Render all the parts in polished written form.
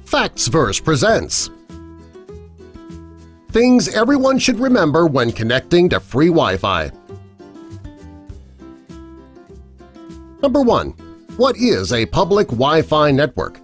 Factsverse presents Things Everyone Should Remember When Connecting to Free Wi-Fi. Number 1. What is a public Wi-Fi network?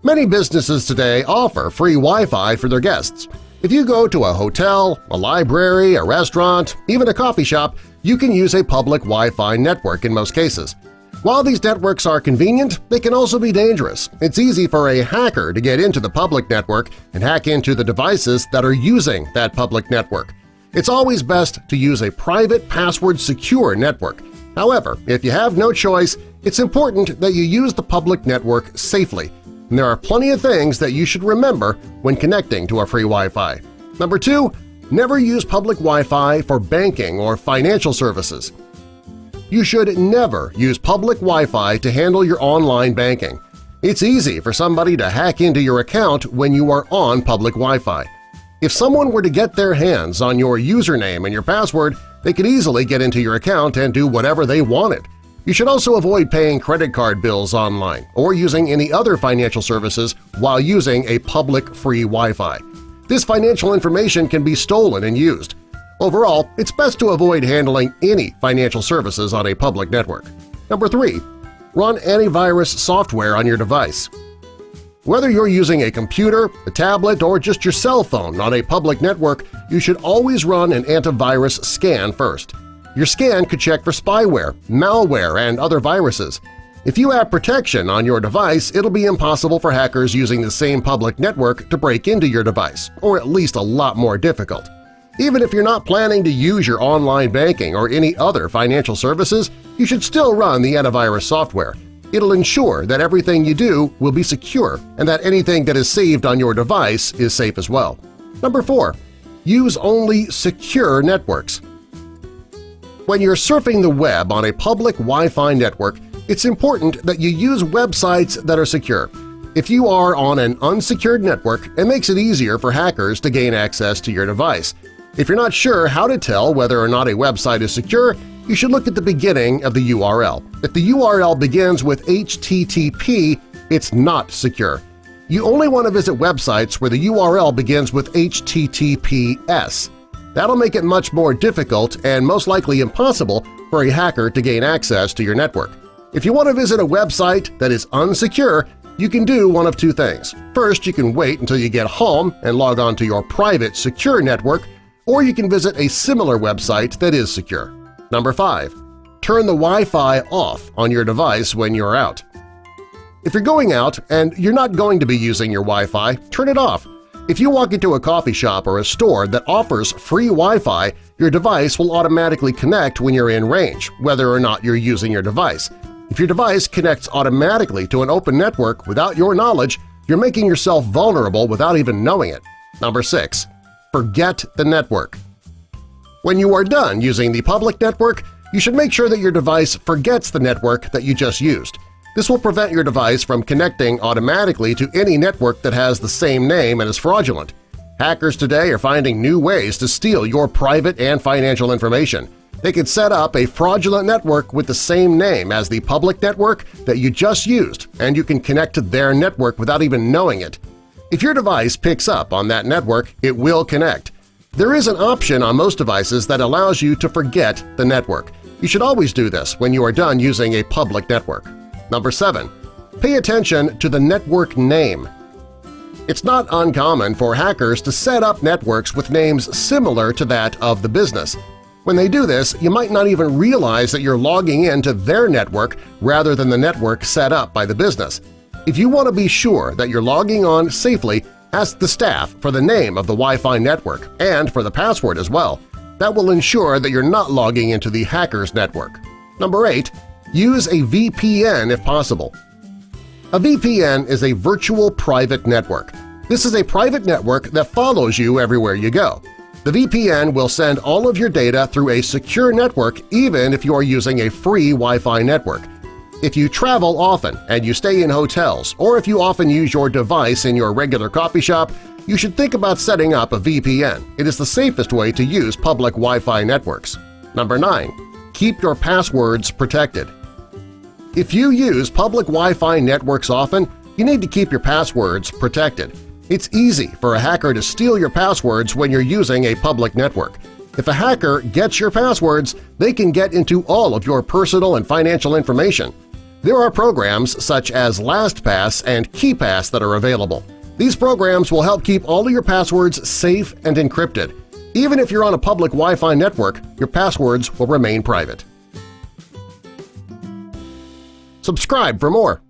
Many businesses today offer free Wi-Fi for their guests. If you go to a hotel, a library, a restaurant, even a coffee shop, you can use a public Wi-Fi network in most cases. While these networks are convenient, they can also be dangerous. It's easy for a hacker to get into the public network and hack into the devices that are using that public network. It's always best to use a private, password-secure network. However, if you have no choice, it's important that you use the public network safely. And there are plenty of things that you should remember when connecting to a free Wi-Fi. Number 2. Never use public Wi-Fi for banking or financial services. You should never use public Wi-Fi to handle your online banking. It's easy for somebody to hack into your account when you are on public Wi-Fi. If someone were to get their hands on your username and your password, they could easily get into your account and do whatever they wanted. You should also avoid paying credit card bills online or using any other financial services while using a public free Wi-Fi. This financial information can be stolen and used. Overall, it's best to avoid handling any financial services on a public network. Number 3. Run antivirus software on your device. Whether you're using a computer, a tablet, or just your cell phone on a public network, you should always run an antivirus scan first. Your scan could check for spyware, malware, and other viruses. If you have protection on your device, it'll be impossible for hackers using the same public network to break into your device, or at least a lot more difficult. Even if you're not planning to use your online banking or any other financial services, you should still run the antivirus software. It'll ensure that everything you do will be secure and that anything that is saved on your device is safe as well. Number 4. Use only secure networks. When you're surfing the web on a public Wi-Fi network, it's important that you use websites that are secure. If you are on an unsecured network, it makes it easier for hackers to gain access to your device. If you're not sure how to tell whether or not a website is secure, you should look at the beginning of the URL. If the URL begins with HTTP, it's not secure. You only want to visit websites where the URL begins with HTTPS. That'll make it much more difficult and most likely impossible for a hacker to gain access to your network. If you want to visit a website that is unsecure, you can do one of two things. First, you can wait until you get home and log on to your private secure network, or you can visit a similar website that is secure. Number 5. Turn the Wi-Fi off on your device when you're out. If you're going out and you're not going to be using your Wi-Fi, turn it off. If you walk into a coffee shop or a store that offers free Wi-Fi, your device will automatically connect when you're in range, whether or not you're using your device. If your device connects automatically to an open network without your knowledge, you're making yourself vulnerable without even knowing it. Number 6. Forget the network. When you are done using the public network, you should make sure that your device forgets the network that you just used. This will prevent your device from connecting automatically to any network that has the same name and is fraudulent. Hackers today are finding new ways to steal your private and financial information. They can set up a fraudulent network with the same name as the public network that you just used, and you can connect to their network without even knowing it. If your device picks up on that network, it will connect. There is an option on most devices that allows you to forget the network. You should always do this when you are done using a public network. Number 7. Pay attention to the network name. It's not uncommon for hackers to set up networks with names similar to that of the business. When they do this, you might not even realize that you're logging into their network rather than the network set up by the business. If you want to be sure that you're logging on safely, ask the staff for the name of the Wi-Fi network and for the password as well. That will ensure that you're not logging into the hacker's network. Number 8. Use a VPN if possible. A VPN is a virtual private network. This is a private network that follows you everywhere you go. The VPN will send all of your data through a secure network even if you are using a free Wi-Fi network. If you travel often and you stay in hotels, or if you often use your device in your regular coffee shop, you should think about setting up a VPN. It is the safest way to use public Wi-Fi networks. Number 9. Keep your passwords protected. If you use public Wi-Fi networks often, You need to keep your passwords protected. It's easy for a hacker to steal your passwords when you're using a public network. If a hacker gets your passwords, they can get into all of your personal and financial information. There are programs such as LastPass and KeePass that are available. These programs will help keep all of your passwords safe and encrypted. Even if you're on a public Wi-Fi network, your passwords will remain private. Subscribe for more.